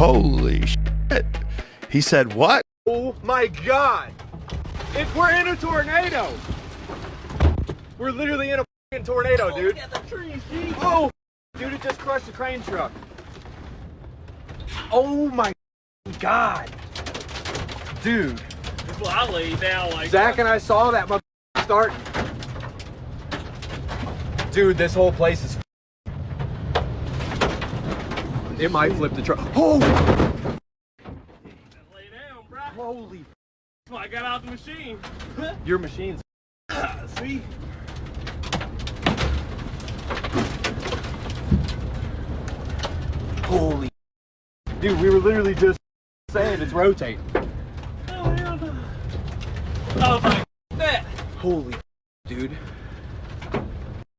Holy shit. He said what? Oh my God. We're in a tornado. We're literally in a fucking tornado, dude. Look at the trees, geez. Oh, dude, it just crushed the crane truck. Oh my God. Dude. That's what I laid down like Zach and I saw that motherfucker starting. Dude, this whole place is. It might flip the truck. Oh! Lay down, bro. Holy. That's why I got out the machine. Your machine's. See? Holy. Dude, we were literally just saying it's rotating. Oh, hell no. I was like, that. Holy, dude.